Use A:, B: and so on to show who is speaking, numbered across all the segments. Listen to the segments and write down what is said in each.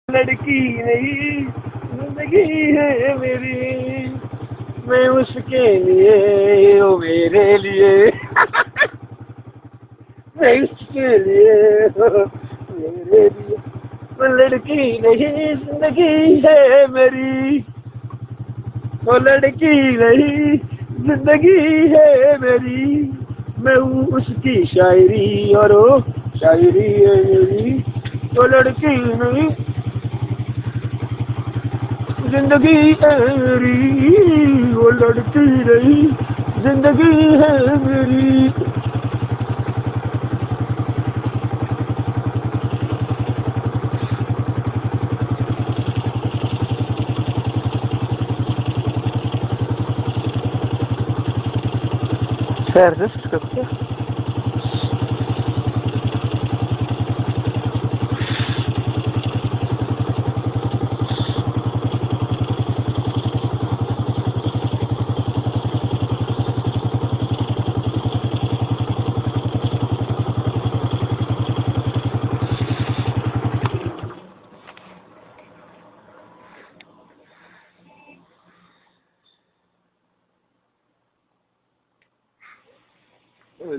A: لڑکی نہیں زندگی ہے میری، میں اس کے لیے وہ میرے لیے، میں اس کے لیے وہ میرے لیے، وہ لڑکی نہیں زندگی ہے میری، وہ لڑکی نہیں زندگی ہے میری، میں ہوں اس کی شاعری اور وہ شاعری ہے میری، وہ لڑکی نہیں زندگی ہے میری، وہ لڑکی نہیں زندگی ہے میری۔ خیر دست کرتے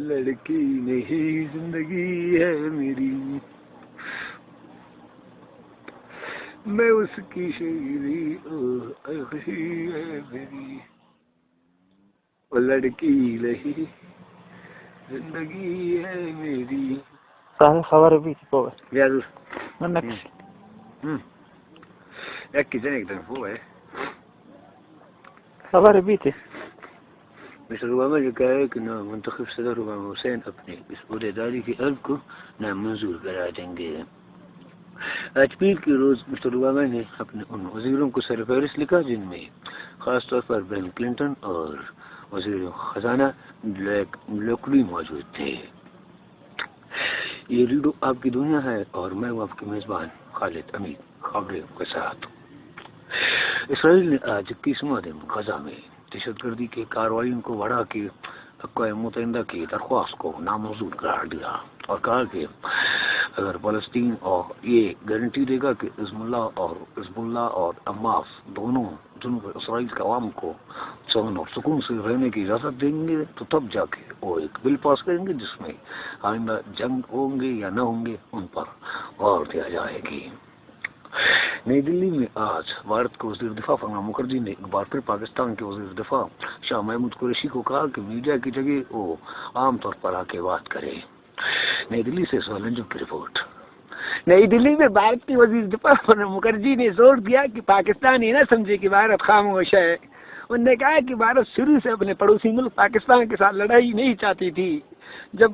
A: لڑکی نہیں زندگی ہے میری، میں اس کی شاعری ہے میری، وہ لڑکی نہیں زندگی ہے میری۔ صحیح خبر بھی پوه
B: Viadur.
A: منك
B: Äkki senekten puhe.
A: خبر بھی تھے
B: مستر اوباما جو کہا ہے کہ منتخب صدر اوباما حسین اپنے اس عہدے داری کے عرض کو نامنظور کرا دیں گے۔ آج پیر کے روز مستر اوباما نے اپنے ان وزیروں کو سرفہرست لکھا جن میں خاص طور پر بل کلنٹن اور وزیر خزانہ لوکلی موجود تھے۔ یہ ریڈیو آپ کی دنیا ہے اور میں ہوں آپ کے میزبان خالد امین خبریں کے ساتھ۔ اسرائیل نے آج 21واں دن غزہ میں دہشت گردی کے کارروائیوں کو بڑھا کے اقوام متحدہ کی درخواست کو نامنظور قرار دیا اور کہا کہ اگر فلسطین اور یہ گارنٹی دے گا کہ حزب اللہ اور حماس دونوں جنوب اسرائیل کے عوام کو سکون اور سکون سے رہنے کی اجازت دیں گے تو تب جا کے وہ ایک بل پاس کریں گے جس میں آئندہ جنگ ہوں گے یا نہ ہوں گے ان پر غور کیا جائے گی۔ نئی دلی میں آج بھارت کے وزیر دفاع پرنب مکھرجی نے ایک بار پھر پاکستان کے وزیر دفاع شاہ محمود قریشی کو کہا کہ میڈیا کی جگہ وہ عام طور پر آ کے بات کرے۔ نئی دلی سے سہیل انجم کی رپورٹ۔
A: نئی دلی میں بھارت کے وزیر دفاع پرنب مکھرجی نے زور دیا کہ پاکستان یہ نہ سمجھے کہ بھارت خاموش ہے۔ انہوں نے کہا کہ بھارت شروع سے اپنے پڑوسی ملک پاکستان کے ساتھ لڑائی نہیں چاہتی تھی۔ جب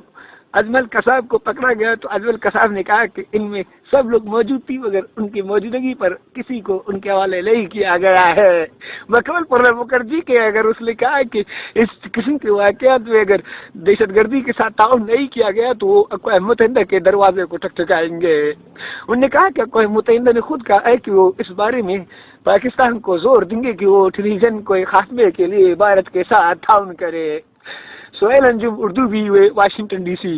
A: اجمل قصاب کو پکڑا گیا تو اجمل قصاب نے کہا کہ ان میں سب لوگ موجود تھی مگر ان کی موجودگی پر کسی کو ان کے حوالے نہیں کیا گیا ہے۔ مکمل پرنب مکھرجی کے اگر اس نے کہا کہ اس قسم کے واقعات میں اگر دہشت گردی کے ساتھ تعاون نہیں کیا گیا تو وہ اقوام متحدہ کے دروازے کو ٹھکٹھکائیں گے۔ انہوں نے کہا کہ اقوام متحدہ نے خود کہا ہے کہ وہ اس بارے میں پاکستان کو زور دیں گے کہ وہ ریجن کو خاتمے کے لیے بھارت کے ساتھ تعاون کرے۔ سہیل انجم اردو بھی ہوئے Washington D C.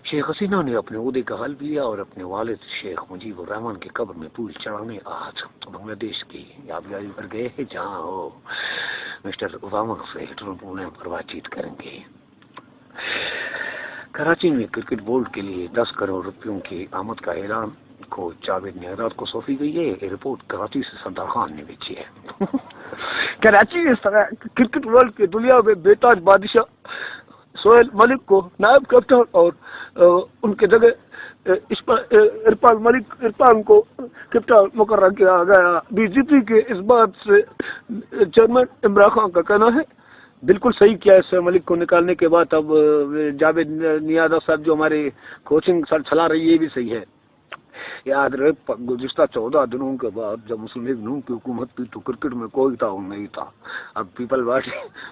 B: Sheikh Hasina نے اپنے عہدے کا حلف لیا اور اپنے والد شیخ مجیب الرحمان کی قبر میں پھول چڑھانے آج بنگلہ دیش کی یابیاری پر گئے ہیں جہاں وہ مسٹر اوباما سے ٹیلیفون پر بات چیت کریں گے۔ کراچی میں کرکٹ بورڈ کے لیے 10 کروڑ روپیوں کی آمد کا اعلان کو جاوید نیاداد کو سونپی گئی ہے۔ یہ رپورٹ کراچی سے سردار خان نے بھیجی ہے۔
A: کراچی میں کرکٹ ورلڈ کے دنیا میں بے تاج بادشاہ سہیل ملک کو نائب کپتان اور ان کے جگہ عرفان کو کپتان مقرر کیا گیا۔ بی جے پی کے اس بات سے چیئرمین عمران خان کا کہنا ہے بالکل صحیح کیا ہے سہیل ملک کو نکالنے کے بعد اب جاوید نیاداد صاحب جو ہمارے کوچنگ سر چلا رہی ہے یہ بھی صحیح ہے۔ یاد رہے گزشتہ 14 دنوں کے بعد جب مسلم لیگ نون کی حکومت تھی تو کرکٹ میں کوئی تعاون نہیں تھا۔ اب پیپل پارٹی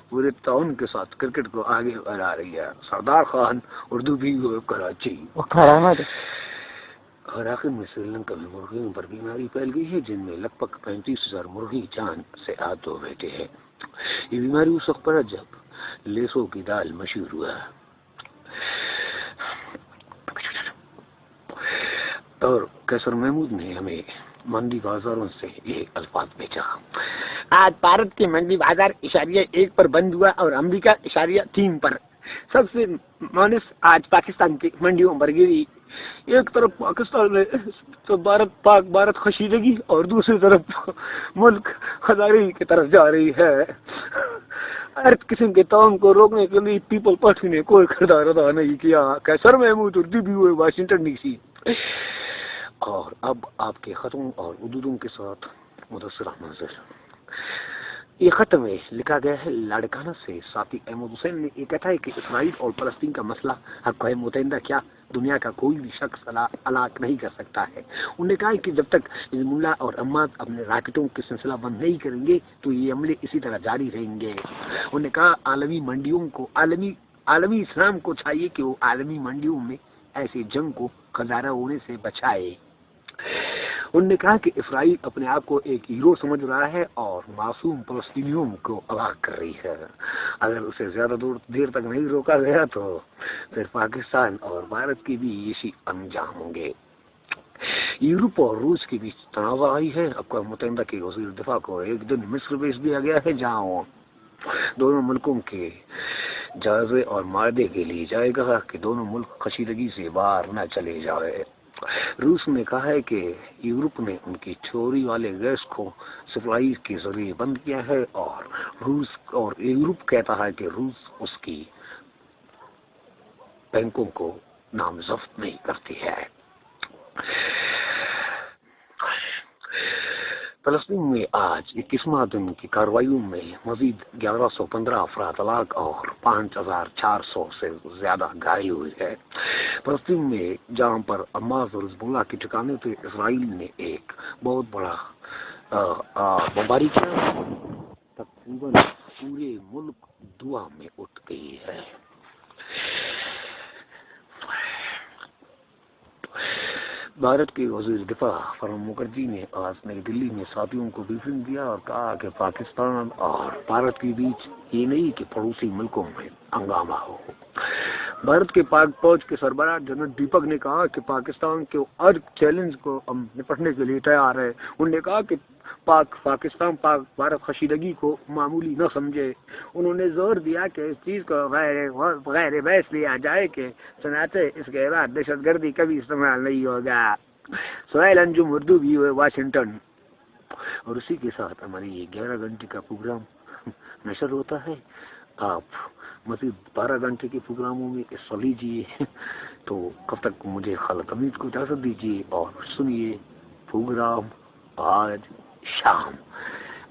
A: پورے تعاون کے ساتھ کرکٹ کو آگے بڑھا رہی ہے۔ سردار خان اردو بھی کراچی۔ اور آخر میں سری لنکا میں مرغیوں پر بیماری پھیل گئی ہے جن میں لگ بھگ 35,000 مرغی جان سے ہاتھ دھو بیٹھے ہیں۔ یہ بیماری اس وقت پر جب لیسو کی دال مشہور ہوا۔
B: اور قیصر محمود نے ہمیں منڈی بازاروں سے یہ الفاظ بھیجا:
A: آج بھارت کے منڈی بازار اشاریہ 1 پر بند ہوا اور امریکہ اشاریہ 3 پر. سب سے مانس آج پاکستان کی منڈیوں پر گری. ایک طرف پاکستان میں تو بھارت خشیدگی اور دوسری طرف ملک خزاری کی طرف جا رہی ہے. ہر قسم کے تعاون کو روکنے کے لیے پیپل پارٹی نے کوئی کردار ادا نہیں کیا. قیصر محمود اور DB ہوئے واشنگٹن DC.
B: اور اب آپ کے خطوں اور حدودوں کے ساتھ مدثر منظر. یہ خط میں لکھا گیا ہے لاڑکانہ سے. ساتھی احمد حسین نے یہ کہا ہے کہ اسرائیل اور فلسطین کا مسئلہ اقوام متحدہ کیا دنیا کا کوئی بھی شخص ہلاک نہیں کر سکتا ہے. انہوں نے کہا ہے کہ جب تک حزب اللہ اور حماس اپنے راکٹوں کے سلسلہ بند نہیں کریں گے تو یہ عملے اسی طرح جاری رہیں گے. انہوں نے کہا عالمی منڈیوں کو عالمی اسلام کو چاہیے کہ وہ عالمی منڈیوں میں ایسے جنگ کو خزارہ ہونے سے بچائے. انہوں نے کہا کہ اسرائیل اپنے آپ کو ایک ہیرو سمجھ رہا ہے اور معصوم فلسطینیوں کو ہلاک کر رہی ہے. اگر اسے زیادہ دیر تک نہیں روکا گیا تو پھر پاکستان اور بھارت کی بھی اسی انجام ہوں گے. یورپ اور روس کے بیچ تنازع آئی ہے. اقوام متحدہ کے وزیر دفاع کو ایک دن مصر بھیج دیا گیا ہے جہاں دونوں ملکوں کے جائزے اور معاہدے کے لیے جائے گا کہ دونوں ملک کشیدگی سے باہر نہ چلے جائے. روس نے کہا ہے کہ یورپ نے ان کی چوری والے گیس کو سپلائی کے ذریعے بند کیا ہے اور یورپ کہتا ہے کہ روس اس کی بینکوں کو نامزد نہیں کرتی ہے. فلسطین میں آج 21واں دن کی کارروائیوں میں مزید 1115 افراد ہلاک اور 5400 سے زیادہ گھائل ہوئے ہیں. فلسطین میں جہاں پر حماس اور حزب اللہ کے ٹھکانے تھے اسرائیل نے ایک بہت بڑا بمباری کیا. تقریباً پورے ملک دعا میں اٹھ گئی ہے. بھارت کے وزیر دفاع پرنب مکھرجی نے آج نئی دلی میں ساتھیوں کو بریفنگ دیا اور کہا کہ پاکستان اور بھارت کے بیچ یہ نہیں کہ پڑوسی ملکوں میں ہنگامہ ہو. بھارت کے پاک فوج کے سربراہ جنرل دیپک نے کہا کہ پاکستان کے ہر چیلنج کو ہم نپٹنے کے لیے تیار ہے. انہوں نے کہا کہ پاکستان بھارت کشیدگی کو معمولی نہ سمجھے. انہوں نے زور دیا کہ اس چیز کو غیر بحث لیا جائے کہ چنانچہ اس کے بعد دہشت گردی کبھی استعمال نہیں ہوگا. سہیل انجم اردو بھی ہوئے واشنگٹن. اور اسی کے ساتھ ہماری یہ 11 گھنٹے کا پروگرام نشر ہوتا ہے. آپ مزید 12 گھنٹے کے پروگراموں میں حصہ لیجیے. تو کب تک مجھے خالد امید کو اجازت دیجیے اور سنیے پروگرام آج شام.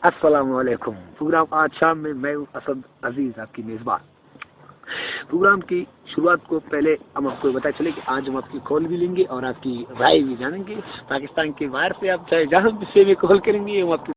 B: السلام علیکم. پروگرام آج شام میں ہوں اسد عزیز آپ کی میزبان. پروگرام کی شروعات کو پہلے ہم آپ کو بتا چلے کہ آج ہم آپ کی کال بھی لیں گے اور آپ کی رائے بھی جانیں گے. پاکستان کے باہر سے آپ چاہے جہاں سے بھی کال کریں گے ہم آپ کی